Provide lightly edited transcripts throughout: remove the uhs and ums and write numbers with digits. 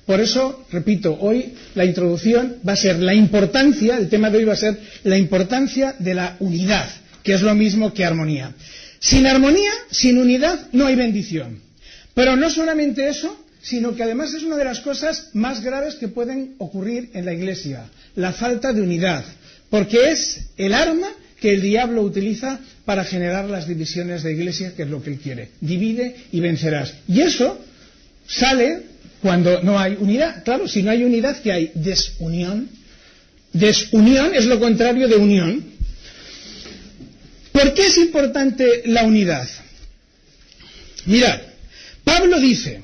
Por eso, repito, hoy la introducción va a ser la importancia, el tema de hoy va a ser la importancia de la unidad, que es lo mismo que armonía. Sin armonía, sin unidad, no hay bendición. Pero no solamente eso, sino que además es una de las cosas más graves que pueden ocurrir en la Iglesia, la falta de unidad, porque es el arma que el diablo utiliza para generar las divisiones de Iglesia, que es lo que él quiere. Divide y vencerás. Y eso sale cuando no hay unidad. Claro, si no hay unidad, ¿qué hay? Desunión. Desunión es lo contrario de unión. ¿Por qué es importante la unidad? Mirad, Pablo dice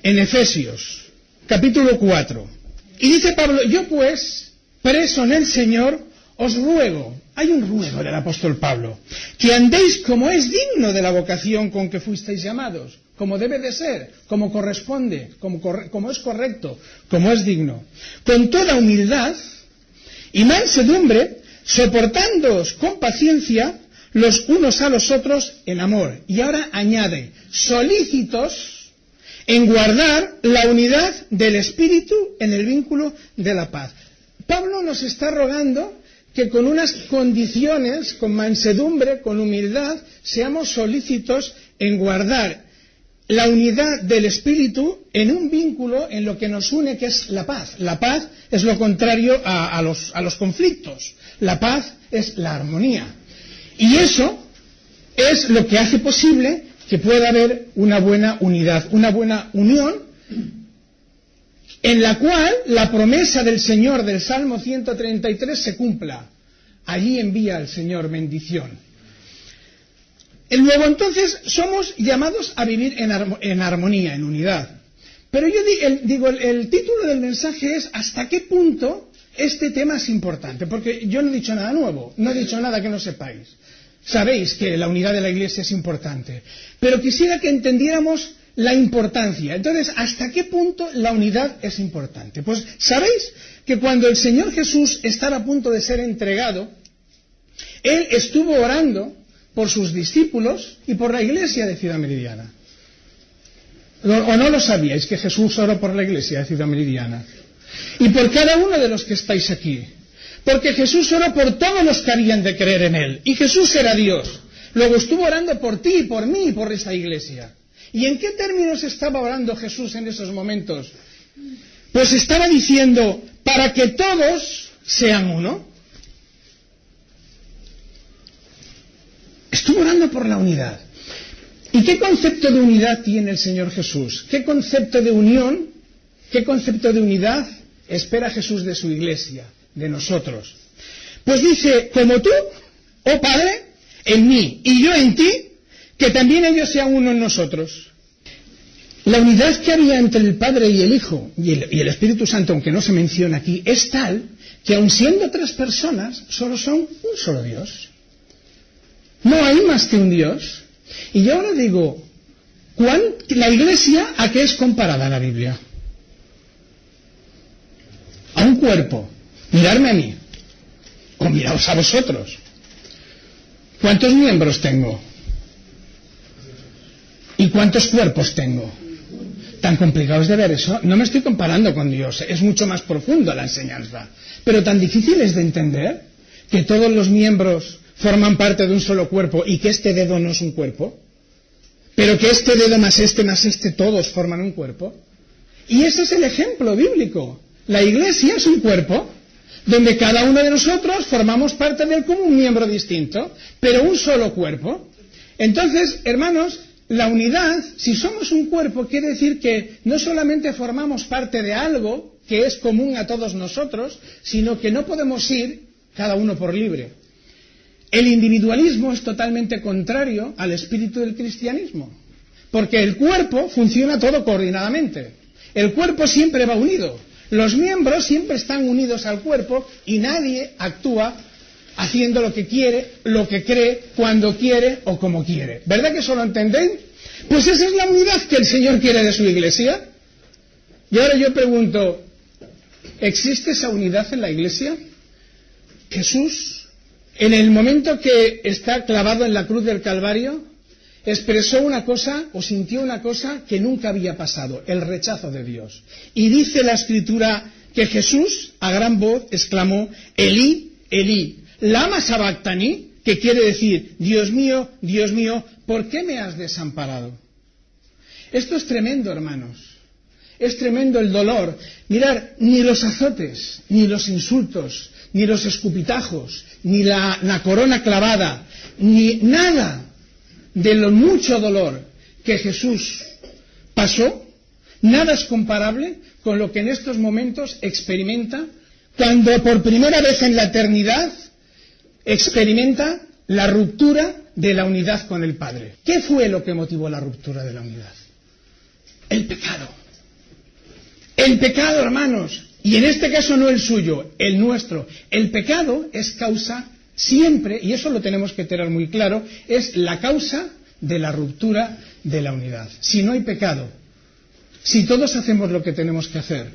en Efesios, capítulo 4, y dice Pablo, yo pues, preso en el Señor, os ruego, hay un ruego del apóstol Pablo, que andéis como es digno de la vocación con que fuisteis llamados, como debe de ser, como corresponde, como es correcto, como es digno, con toda humildad y mansedumbre, soportándoos con paciencia los unos a los otros en amor. Y ahora añade, solícitos en guardar la unidad del Espíritu en el vínculo de la paz. Pablo nos está rogando que con unas condiciones, con mansedumbre, con humildad, seamos solícitos en guardar la unidad del Espíritu en un vínculo en lo que nos une, que es la paz. La paz es lo contrario a los conflictos. La paz es la armonía. Y eso es lo que hace posible que pueda haber una buena unidad, una buena unión, en la cual la promesa del Señor del Salmo 133 se cumpla. Allí envía el Señor bendición. Luego entonces somos llamados a vivir en armonía, en unidad. Pero yo digo, el título del mensaje es ¿hasta qué punto este tema es importante? Porque yo no he dicho nada nuevo, no he dicho nada que no sepáis. Sabéis que la unidad de la Iglesia es importante. Pero quisiera que entendiéramos la importancia. Entonces, ¿hasta qué punto la unidad es importante? Pues sabéis que cuando el Señor Jesús estaba a punto de ser entregado, Él estuvo orando por sus discípulos y por la Iglesia de Ciudad Meridiana. ¿O no lo sabíais que Jesús oró por la Iglesia de Ciudad Meridiana? Y por cada uno de los que estáis aquí. Porque Jesús oró por todos los que habían de creer en Él. Y Jesús era Dios. Luego estuvo orando por ti, por mí y por esta Iglesia. ¿Y en qué términos estaba orando Jesús en esos momentos? Pues estaba diciendo, para que todos sean uno. Estuvo orando por la unidad. ¿Y qué concepto de unidad tiene el Señor Jesús? ¿Qué concepto de unión, qué concepto de unidad espera Jesús de su Iglesia, de nosotros? Pues dice, como tú, oh Padre, en mí y yo en ti, que también ellos sean uno en nosotros. La unidad que había entre el Padre y el Hijo y el Espíritu Santo, aunque no se menciona aquí, es tal que aun siendo tres personas, solo son un solo Dios. No hay más que un Dios. Y yo ahora digo, ¿la Iglesia a qué es comparada en la Biblia? A un cuerpo. Mirarme a mí. O miraos a vosotros. ¿Cuántos miembros tengo? ¿Y cuántos cuerpos tengo? Tan complicado es de ver eso. No me estoy comparando con Dios. Es mucho más profundo la enseñanza. Pero tan difícil es de entender que todos los miembros forman parte de un solo cuerpo y que este dedo no es un cuerpo, pero que este dedo más este, todos forman un cuerpo. Y ese es el ejemplo bíblico. La Iglesia es un cuerpo donde cada uno de nosotros formamos parte de él como un miembro distinto, pero un solo cuerpo. Entonces, hermanos, la unidad, si somos un cuerpo, quiere decir que no solamente formamos parte de algo que es común a todos nosotros, sino que no podemos ir cada uno por libre. El individualismo es totalmente contrario al espíritu del cristianismo, porque el cuerpo funciona todo coordinadamente. El cuerpo siempre va unido. Los miembros siempre están unidos al cuerpo y nadie actúa haciendo lo que quiere, lo que cree, cuando quiere o como quiere. ¿Verdad que eso lo entendéis? Pues esa es la unidad que el Señor quiere de su Iglesia. Y ahora yo pregunto, ¿existe esa unidad en la Iglesia? Jesús, en el momento que está clavado en la cruz del Calvario, expresó una cosa o sintió una cosa que nunca había pasado, el rechazo de Dios. Y dice la Escritura que Jesús a gran voz exclamó: Elí, Elí, lama sabactani, que quiere decir: Dios mío, ¿por qué me has desamparado? Esto es tremendo, hermanos. Es tremendo el dolor. Mirad, ni los azotes, ni los insultos, ni los escupitajos, ni la corona clavada, ni nada de lo mucho dolor que Jesús pasó, nada es comparable con lo que en estos momentos experimenta cuando por primera vez en la eternidad experimenta la ruptura de la unidad con el Padre. ¿Qué fue lo que motivó la ruptura de la unidad? El pecado. El pecado, hermanos, y en este caso no el suyo, el nuestro. El pecado es causa siempre, y eso lo tenemos que tener muy claro, es la causa de la ruptura de la unidad. Si no hay pecado, si todos hacemos lo que tenemos que hacer,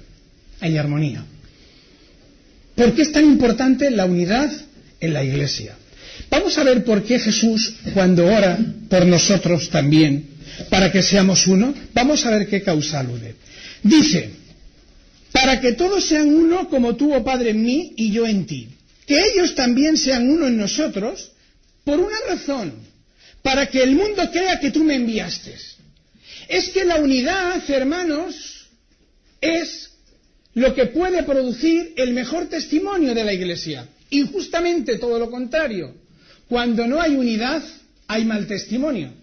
hay armonía. ¿Por qué es tan importante la unidad en la Iglesia? Vamos a ver por qué Jesús, cuando ora por nosotros también, para que seamos uno, vamos a ver qué causa alude. Dice: para que todos sean uno como tú, oh Padre, en mí y yo en ti. Que ellos también sean uno en nosotros, por una razón: para que el mundo crea que tú me enviaste. Es que la unidad, hermanos, es lo que puede producir el mejor testimonio de la Iglesia. Y justamente todo lo contrario. Cuando no hay unidad, hay mal testimonio.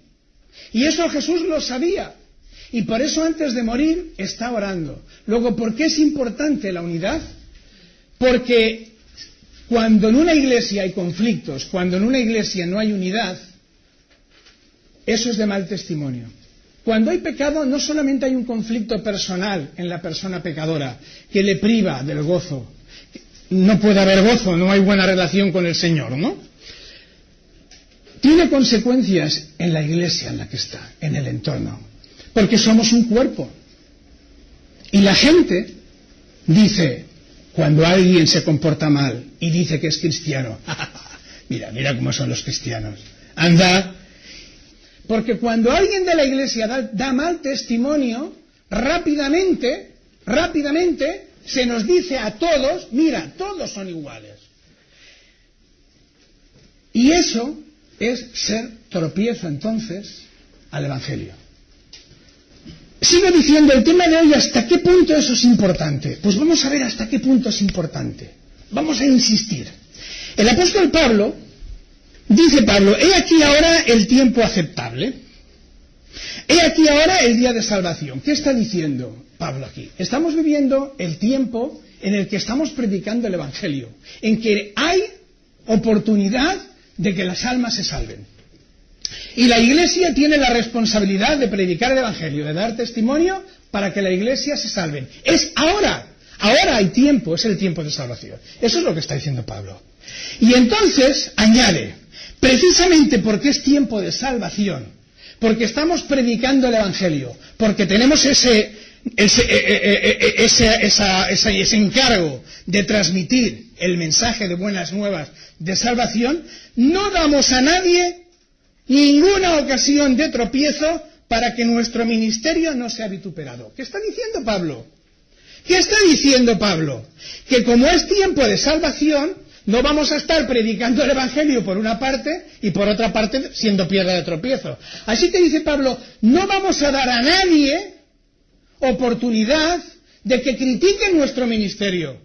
Y eso Jesús lo sabía. Y por eso antes de morir está orando. Luego, ¿por qué es importante la unidad? Porque cuando en una iglesia hay conflictos, cuando en una iglesia no hay unidad, eso es de mal testimonio. Cuando hay pecado, no solamente hay un conflicto personal en la persona pecadora, que le priva del gozo. No puede haber gozo, no hay buena relación con el Señor, ¿no? Tiene consecuencias en la iglesia en la que está, en el entorno. Porque somos un cuerpo. Y la gente dice, cuando alguien se comporta mal y dice que es cristiano, mira cómo son los cristianos, anda. Porque cuando alguien de la iglesia da mal testimonio, rápidamente se nos dice a todos, mira, todos son iguales. Y eso es ser tropiezo entonces al Evangelio. Sigo diciendo el tema de hoy, ¿hasta qué punto eso es importante? Pues vamos a ver hasta qué punto es importante. Vamos a insistir. El apóstol Pablo, dice Pablo, he aquí ahora el tiempo aceptable. He aquí ahora el día de salvación. ¿Qué está diciendo Pablo aquí? Estamos viviendo el tiempo en el que estamos predicando el Evangelio, en que hay oportunidad de que las almas se salven. Y la Iglesia tiene la responsabilidad de predicar el Evangelio, de dar testimonio para que la Iglesia se salve. Es ahora hay tiempo, es el tiempo de salvación. Eso es lo que está diciendo Pablo. Y entonces añade, precisamente porque es tiempo de salvación, porque estamos predicando el Evangelio, porque tenemos ese encargo de transmitir el mensaje de buenas nuevas de salvación, no damos a nadie ninguna ocasión de tropiezo para que nuestro ministerio no sea vituperado. ¿Qué está diciendo Pablo? ¿Qué está diciendo Pablo? Que como es tiempo de salvación, no vamos a estar predicando el Evangelio por una parte y por otra parte siendo piedra de tropiezo. Así que dice Pablo, no vamos a dar a nadie oportunidad de que critiquen nuestro ministerio,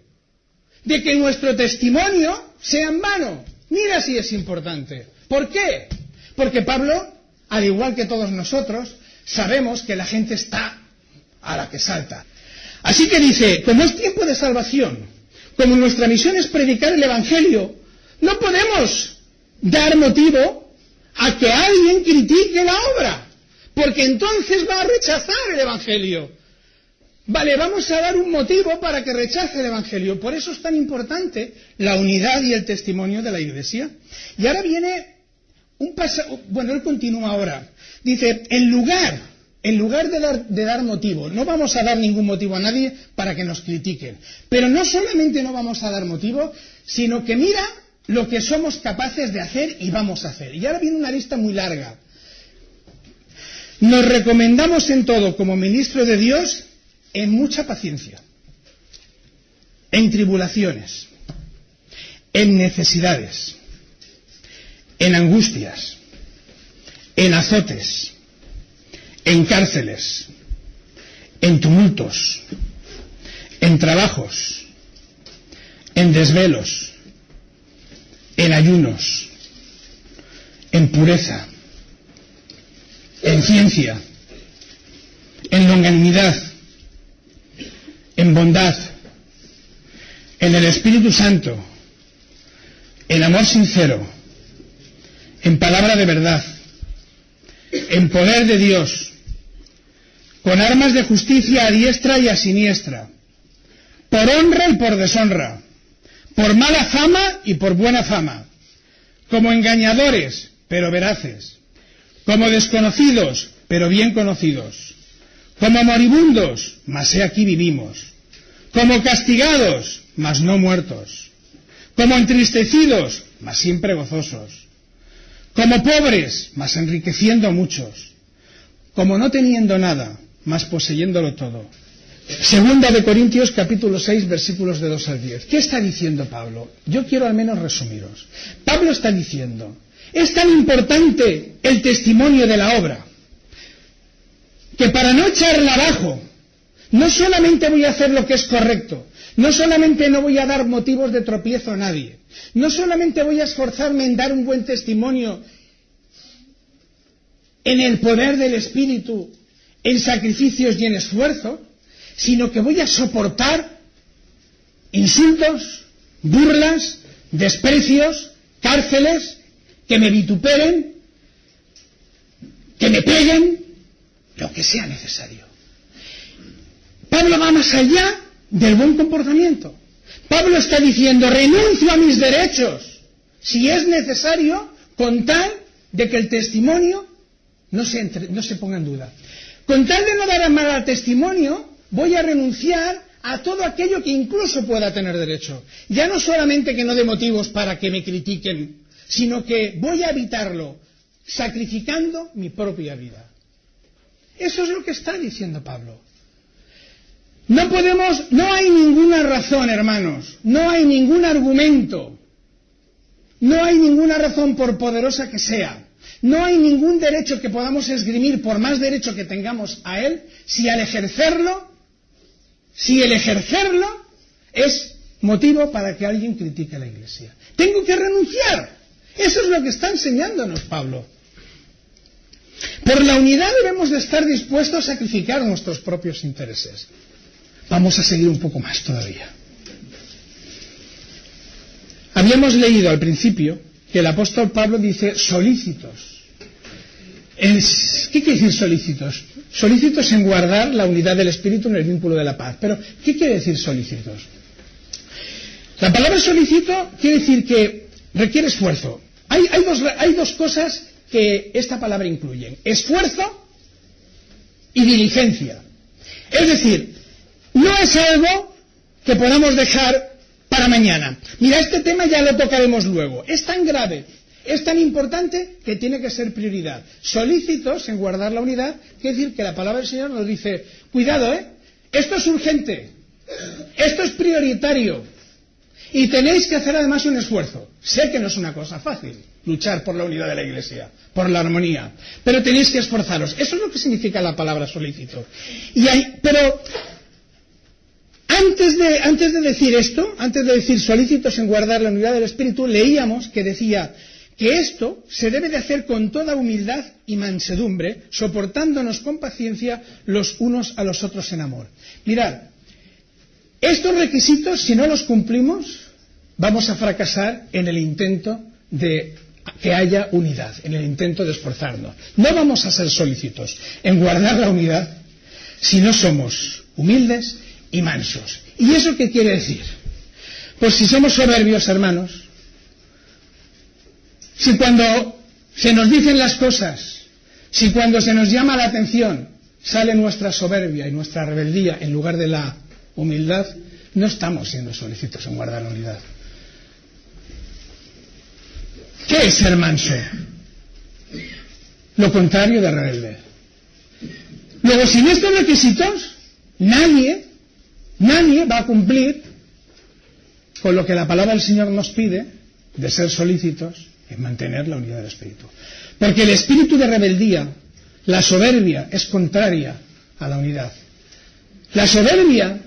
de que nuestro testimonio sea en vano. Mira si es importante. ¿Por qué? Porque Pablo, al igual que todos nosotros, sabemos que la gente está a la que salta. Así que dice, como es tiempo de salvación, como nuestra misión es predicar el Evangelio, no podemos dar motivo a que alguien critique la obra, porque entonces va a rechazar el Evangelio. Vale, vamos a dar un motivo para que rechace el Evangelio. Por eso es tan importante la unidad y el testimonio de la Iglesia. Y ahora viene un paso, bueno, él continúa ahora. Dice, en lugar de dar motivo, no vamos a dar ningún motivo a nadie para que nos critiquen. Pero no solamente no vamos a dar motivo, sino que mira lo que somos capaces de hacer y vamos a hacer. Y ahora viene una lista muy larga. nos recomendamos en todo como ministro de Dios en mucha paciencia, en tribulaciones, en necesidades, en angustias, en azotes, en cárceles, en tumultos, en trabajos, en desvelos, en ayunos, en pureza, en ciencia, en longanimidad, en bondad, en el Espíritu Santo, en amor sincero, en palabra de verdad, en poder de Dios, con armas de justicia a diestra y a siniestra, por honra y por deshonra, por mala fama y por buena fama, como engañadores, pero veraces, como desconocidos, pero bien conocidos, como moribundos, mas he aquí vivimos, como castigados, mas no muertos, como entristecidos, mas siempre gozosos, como pobres, mas enriqueciendo a muchos, como no teniendo nada, mas poseyéndolo todo. Segunda de Corintios capítulo 6 versículos de 2 al 10. ¿Qué está diciendo Pablo? Yo quiero al menos resumiros. Pablo está diciendo, es tan importante el testimonio de la obra, que para no echarla abajo, no solamente voy a hacer lo que es correcto, no solamente no voy a dar motivos de tropiezo a nadie, no solamente voy a esforzarme en dar un buen testimonio en el poder del Espíritu, en sacrificios y en esfuerzo, sino que voy a soportar insultos, burlas, desprecios, cárceles, que me vituperen, que me peguen, lo que sea necesario. Pablo va más allá del buen comportamiento. Pablo está diciendo, renuncio a mis derechos, si es necesario, con tal de que el testimonio no se ponga en duda. Con tal de no dar mal testimonio, voy a renunciar a todo aquello que incluso pueda tener derecho. Ya no solamente que no dé motivos para que me critiquen, sino que voy a evitarlo, sacrificando mi propia vida. Eso es lo que está diciendo Pablo. No hay ninguna razón, hermanos, no hay ningún argumento, no hay ninguna razón, por poderosa que sea, no hay ningún derecho que podamos esgrimir, por más derecho que tengamos a él, si el ejercerlo es motivo para que alguien critique a la Iglesia. Tengo que renunciar. Eso es lo que está enseñándonos Pablo. Por la unidad debemos de estar dispuestos a sacrificar nuestros propios intereses. Vamos a seguir un poco más todavía. Habíamos leído al principio que el apóstol Pablo dice solícitos. ¿Qué quiere decir solícitos? Solícitos en guardar la unidad del Espíritu en el vínculo de la paz. Pero, ¿qué quiere decir solícitos? La palabra solícito quiere decir que requiere esfuerzo. Hay dos cosas que esta palabra incluye: esfuerzo y diligencia. Es decir, no es algo que podamos dejar para mañana. Mira, este tema ya lo tocaremos luego. Es tan grave, es tan importante que tiene que ser prioridad. Solícitos en guardar la unidad, quiere decir que la palabra del Señor nos dice, cuidado, esto es urgente, esto es prioritario, y tenéis que hacer además un esfuerzo. Sé que no es una cosa fácil luchar por la unidad de la Iglesia, por la armonía, pero tenéis que esforzaros. Eso es lo que significa la palabra solícito. Pero antes de decir esto, antes de decir solícitos en guardar la unidad del Espíritu, leíamos que decía que esto se debe de hacer con toda humildad y mansedumbre, soportándonos con paciencia los unos a los otros en amor. Mirad, estos requisitos, si no los cumplimos, vamos a fracasar en el intento de que haya unidad, en el intento de esforzarnos. No vamos a ser solícitos en guardar la unidad si no somos humildes y mansos. ¿Y eso qué quiere decir? Pues si somos soberbios, hermanos, si cuando se nos dicen las cosas, si cuando se nos llama la atención sale nuestra soberbia y nuestra rebeldía en lugar de la humildad, no estamos siendo solícitos en guardar la unidad. ¿Qué es ser manso? Lo contrario de rebelde. Luego, sin estos requisitos, nadie va a cumplir con lo que la palabra del Señor nos pide, de ser solícitos en mantener la unidad del Espíritu. Porque el espíritu de rebeldía, la soberbia, es contraria a la unidad. La soberbia,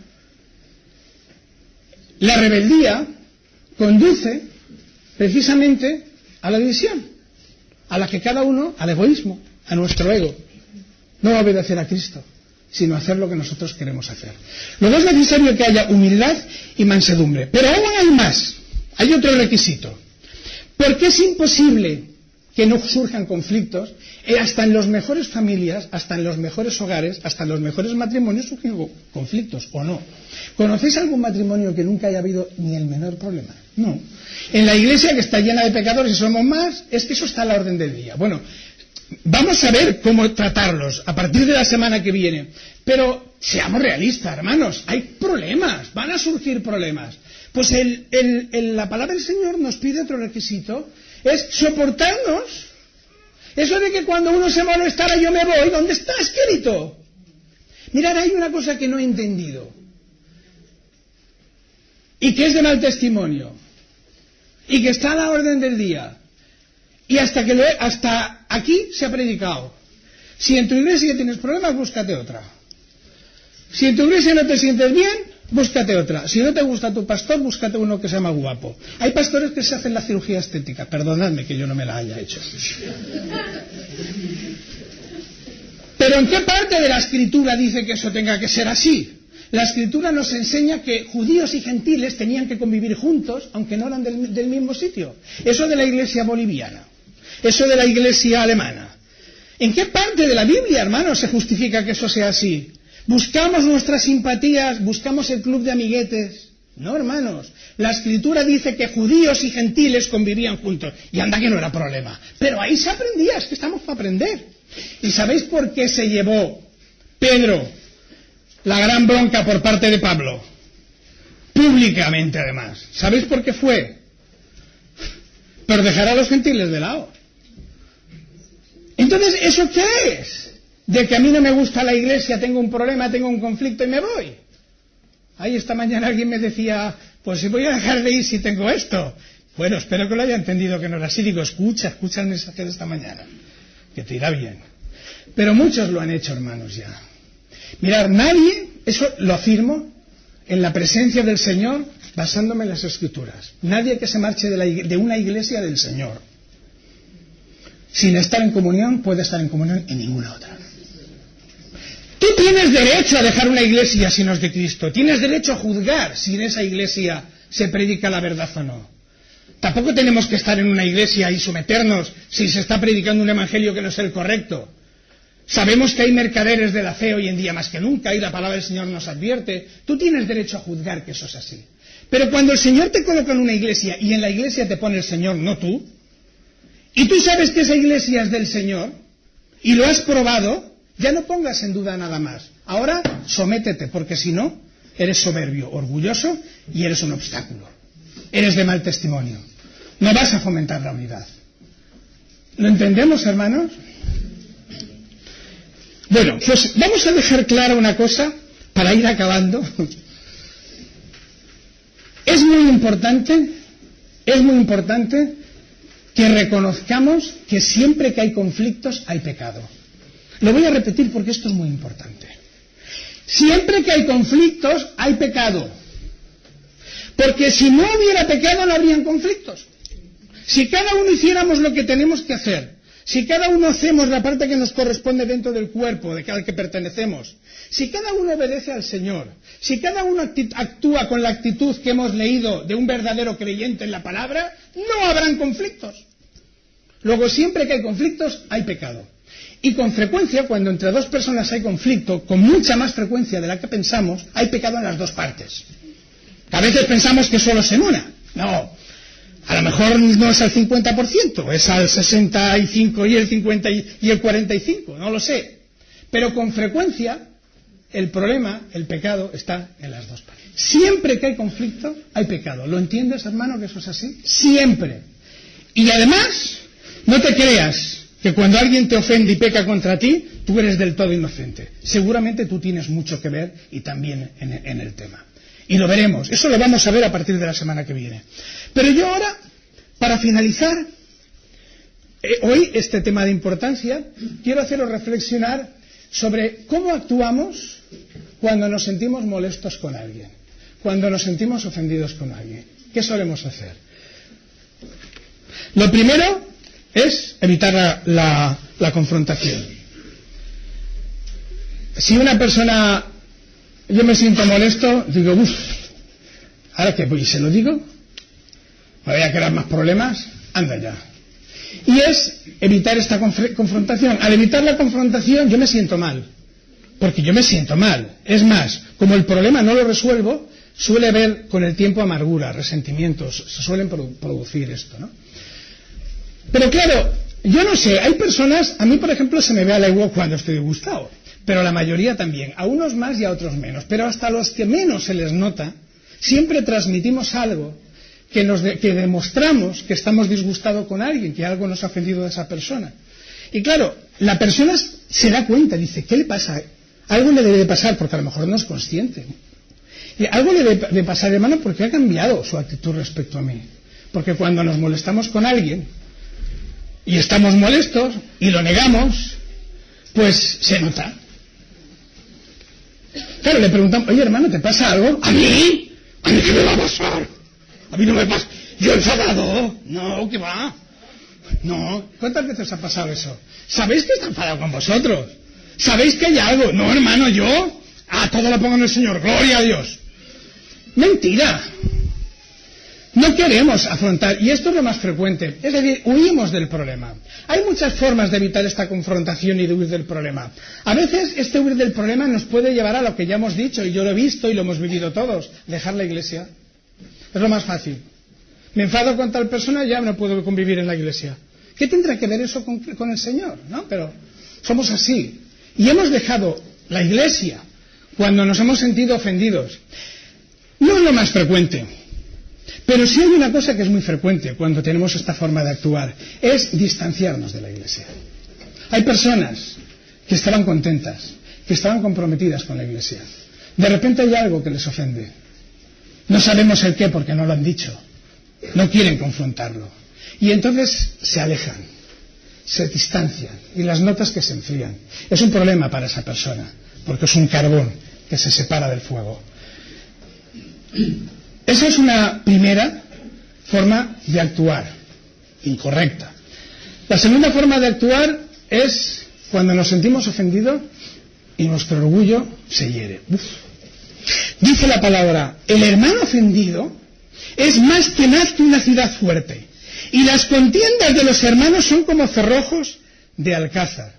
la rebeldía, conduce precisamente a la división, a la que cada uno, al egoísmo, a nuestro ego. No va a obedecer a Cristo, sino hacer lo que nosotros queremos hacer. Luego es necesario que haya humildad y mansedumbre. Pero aún hay más. Hay otro requisito. Porque es imposible que no surjan conflictos. Hasta en las mejores familias, hasta en los mejores hogares, hasta en los mejores matrimonios surgen conflictos, ¿o no? ¿Conocéis algún matrimonio que nunca haya habido ni el menor problema? No. En la iglesia, que está llena de pecadores y somos más, es que eso está a la orden del día. Bueno, vamos a ver cómo tratarlos a partir de la semana que viene. Pero seamos realistas, hermanos, hay problemas, van a surgir problemas. Pues la palabra del Señor nos pide otro requisito, es soportarnos. Eso de que cuando uno se molestara yo me voy, ¿dónde está escrito? Mirad, hay una cosa que no he entendido y que es de mal testimonio y que está a la orden del día. Y hasta aquí se ha predicado. Si en tu iglesia tienes problemas, búscate otra. Si en tu iglesia no te sientes bien, búscate otra. Si no te gusta tu pastor, búscate uno que sea más guapo. Hay pastores que se hacen la cirugía estética. Perdonadme que yo no me la haya hecho. Pero ¿en qué parte de la Escritura dice que eso tenga que ser así? La Escritura nos enseña que judíos y gentiles tenían que convivir juntos, aunque no eran del mismo sitio. Eso de la iglesia boliviana. Eso de la iglesia alemana. ¿En qué parte de la Biblia, hermanos, se justifica que eso sea así? ¿Buscamos nuestras simpatías? ¿Buscamos el club de amiguetes? No, hermanos. La Escritura dice que judíos y gentiles convivían juntos. Y anda que no era problema. Pero ahí se aprendía, es que estamos para aprender. ¿Y sabéis por qué se llevó Pedro la gran bronca por parte de Pablo? Públicamente, además. ¿Sabéis por qué fue? Por dejar a los gentiles de lado. Entonces, ¿eso qué es? De que a mí no me gusta la iglesia, tengo un problema, tengo un conflicto y me voy. Ahí esta mañana alguien me decía, pues si voy a dejar de ir si tengo esto. Bueno, espero que lo haya entendido que no era así. Digo, escucha el mensaje de esta mañana, que te irá bien. Pero muchos lo han hecho, hermanos, ya. Mirad, nadie, eso lo afirmo, en la presencia del Señor, basándome en las Escrituras. Nadie que se marche de una iglesia del Señor, sin estar en comunión, puede estar en comunión en ninguna otra. Tú tienes derecho a dejar una iglesia si no es de Cristo. Tienes derecho a juzgar si en esa iglesia se predica la verdad o no. Tampoco tenemos que estar en una iglesia y someternos si se está predicando un evangelio que no es el correcto. Sabemos que hay mercaderes de la fe hoy en día más que nunca y la palabra del Señor nos advierte. Tú tienes derecho a juzgar que eso es así. Pero cuando el Señor te coloca en una iglesia y en la iglesia te pone el Señor, no tú, y tú sabes que esa iglesia es del Señor y lo has probado, ya no pongas en duda nada más. Ahora sométete, porque si no, eres soberbio, orgulloso y eres un obstáculo. Eres de mal testimonio. No vas a fomentar la unidad. ¿Lo entendemos, hermanos? Bueno, pues vamos a dejar clara una cosa para ir acabando. Es muy importante que reconozcamos que siempre que hay conflictos hay pecado. Lo voy a repetir porque esto es muy importante. Siempre que hay conflictos hay pecado. Porque si no hubiera pecado no habrían conflictos. Si cada uno hiciéramos lo que tenemos que hacer, si cada uno hacemos la parte que nos corresponde dentro del cuerpo al que pertenecemos, si cada uno obedece al Señor, si cada uno actúa con la actitud que hemos leído de un verdadero creyente en la palabra, no habrán conflictos. Luego, siempre que hay conflictos, hay pecado. Y con frecuencia, cuando entre dos personas hay conflicto, con mucha más frecuencia de la que pensamos, hay pecado en las dos partes. A veces pensamos que solo es en una. No. A lo mejor no es al 50%, es al 65 y el 50 y el 45, no lo sé. Pero con frecuencia el problema, el pecado, está en las dos partes. Siempre que hay conflicto, hay pecado. ¿Lo entiendes, hermano, que eso es así? Siempre. Y además, no te creas, que cuando alguien te ofende y peca contra ti, tú eres del todo inocente. Seguramente tú tienes mucho que ver y también en el tema. Y lo veremos. Eso lo vamos a ver a partir de la semana que viene. Pero yo ahora, para finalizar hoy este tema de importancia, quiero haceros reflexionar sobre cómo actuamos cuando nos sentimos molestos con alguien, cuando nos sentimos ofendidos con alguien. ¿Qué solemos hacer? Lo primero es evitar la confrontación. Si una persona, yo me siento molesto, digo, ¿ahora qué? Pues se lo digo, me voy a crear más problemas, anda ya. Y es evitar esta confrontación. Al evitar la confrontación yo me siento mal, porque yo me siento mal. Es más, como el problema no lo resuelvo, suele haber con el tiempo amargura, resentimientos, se suelen producir esto, ¿no? Pero claro, yo no sé, hay personas, a mí por ejemplo se me ve a legua cuando estoy disgustado, pero la mayoría también, a unos más y a otros menos, pero hasta los que menos se les nota, siempre transmitimos algo que demostramos que estamos disgustados con alguien, que algo nos ha ofendido de esa persona. Y claro, la persona se da cuenta, dice, ¿qué le pasa? Algo le debe de pasar, porque a lo mejor no es consciente. Y algo le debe de pasar, hermano, porque ha cambiado su actitud respecto a mí. Porque cuando nos molestamos con alguien, y estamos molestos y lo negamos, pues se nota. Claro, le preguntamos, oye hermano, ¿te pasa algo? ¿A mí? ¿A mí qué me va a pasar? A mí no me pasa. ¿Yo enfadado? No, ¿qué va? No. ¿Cuántas veces ha pasado eso? ¿Sabéis que está enfadado con vosotros? ¿Sabéis que hay algo? No, hermano, yo todo lo pongo en el Señor, gloria a Dios. Mentira. No queremos afrontar, y esto es lo más frecuente, es decir, huimos del problema. Hay muchas formas de evitar esta confrontación y de huir del problema. A veces este huir del problema nos puede llevar a lo que ya hemos dicho, y yo lo he visto y lo hemos vivido todos, dejar la iglesia. Es lo más fácil. Me enfado con tal persona, ya no puedo convivir en la iglesia. ¿Qué tendrá que ver eso con el Señor? ¿No? Pero somos así. Y hemos dejado la iglesia cuando nos hemos sentido ofendidos. No es lo más frecuente. Pero sí hay una cosa que es muy frecuente cuando tenemos esta forma de actuar, es distanciarnos de la iglesia. Hay personas que estaban contentas, que estaban comprometidas con la iglesia. De repente hay algo que les ofende. No sabemos el qué porque no lo han dicho. No quieren confrontarlo. Y entonces se alejan, se distancian y las notas que se enfrían. Es un problema para esa persona, porque es un carbón que se separa del fuego. Esa es una primera forma de actuar, incorrecta. La segunda forma de actuar es cuando nos sentimos ofendidos y nuestro orgullo se hiere. Dice la palabra, el hermano ofendido es más tenaz que una ciudad fuerte, y las contiendas de los hermanos son como cerrojos de alcázar.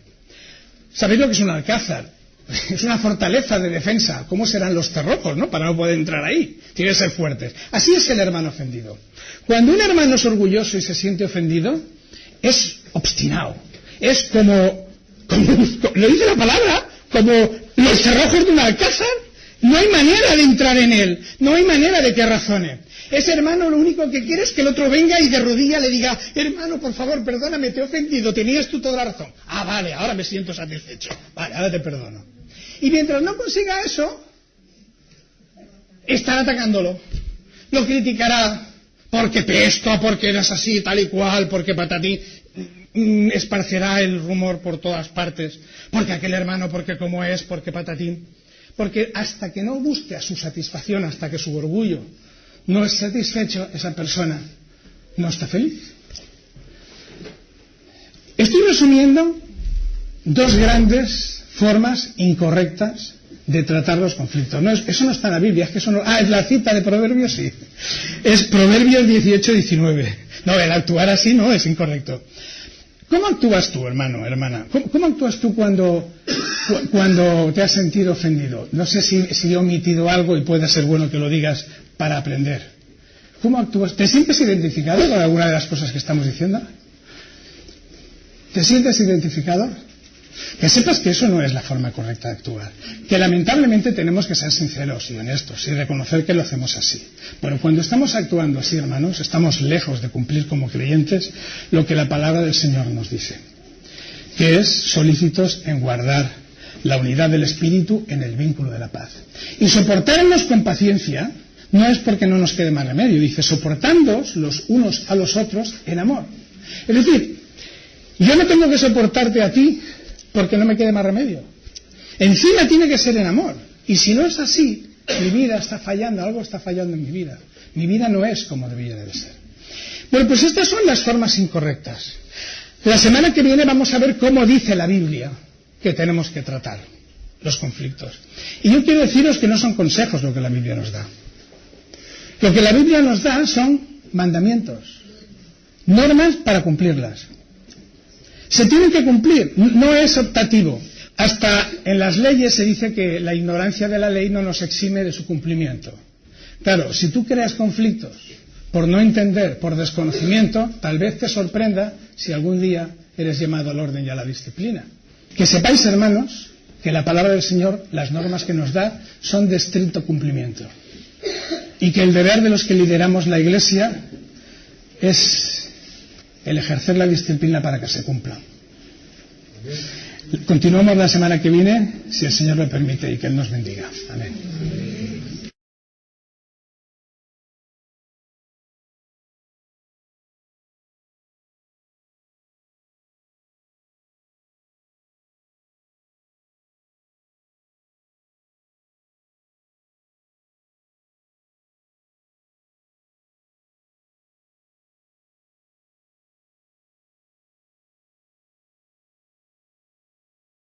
¿Sabéis lo que es un alcázar? Es una fortaleza de defensa. ¿Cómo serán los cerrojos, no? Para no poder entrar ahí. Tiene que ser fuertes. Así es el hermano ofendido. Cuando un hermano es orgulloso y se siente ofendido, es obstinado. Es como lo dice la palabra, como los cerrojos de un alcázar. No hay manera de entrar en él. No hay manera de que razone. Ese hermano lo único que quiere es que el otro venga y de rodilla le diga, hermano, por favor, perdóname, te he ofendido, tenías tú toda la razón. Ah, vale, ahora me siento satisfecho. Vale, ahora te perdono. Y mientras no consiga eso, estará atacándolo. Lo criticará porque pesto, porque eres así, tal y cual, porque patatí. Esparcerá el rumor por todas partes. Porque aquel hermano, porque como es, porque patatín. Porque hasta que no busque a su satisfacción, hasta que su orgullo no es satisfecho, esa persona no está feliz. Estoy resumiendo dos grandes formas incorrectas de tratar los conflictos. Eso no está en la Biblia, es que eso no... es la cita de Proverbios, sí. Es Proverbios 18-19. No, el actuar así no es incorrecto. ¿Cómo actúas tú, hermano, hermana? ¿Cómo actúas tú cuando te has sentido ofendido? No sé si he omitido algo y puede ser bueno que lo digas para aprender. ¿Cómo actúas? ¿Te sientes identificado con alguna de las cosas que estamos diciendo? ¿Te sientes identificado? Que sepas que eso no es la forma correcta de actuar. Que lamentablemente tenemos que ser sinceros y honestos y reconocer que lo hacemos así. Pero cuando estamos actuando así, hermanos, estamos lejos de cumplir como creyentes lo que la palabra del Señor nos dice. que es solícitos en guardar la unidad del espíritu en el vínculo de la paz. Y soportarnos con paciencia no es porque no nos quede más remedio, dice, soportándoos los unos a los otros en amor. Es decir, yo no tengo que soportarte a ti porque no me quede más remedio. Encima tiene que ser en amor. Y si no es así, mi vida está fallando, algo está fallando en mi vida. Mi vida no es como debería de ser. Bueno, pues estas son las formas incorrectas. La semana que viene vamos a ver cómo dice la Biblia que tenemos que tratar los conflictos. Y yo quiero deciros que no son consejos lo que la Biblia nos da. Lo que la Biblia nos da son mandamientos, normas para cumplirlas. Se tienen que cumplir, no es optativo. Hasta en las leyes se dice que la ignorancia de la ley no nos exime de su cumplimiento. Claro, si tú creas conflictos por no entender, por desconocimiento, tal vez te sorprenda si algún día eres llamado al orden y a la disciplina. Que sepáis, hermanos, que la palabra del Señor, las normas que nos da, son de estricto cumplimiento. Y que el deber de los que lideramos la Iglesia es el ejercer la disciplina para que se cumpla. Continuamos la semana que viene, si el Señor lo permite, y que Él nos bendiga. Amén.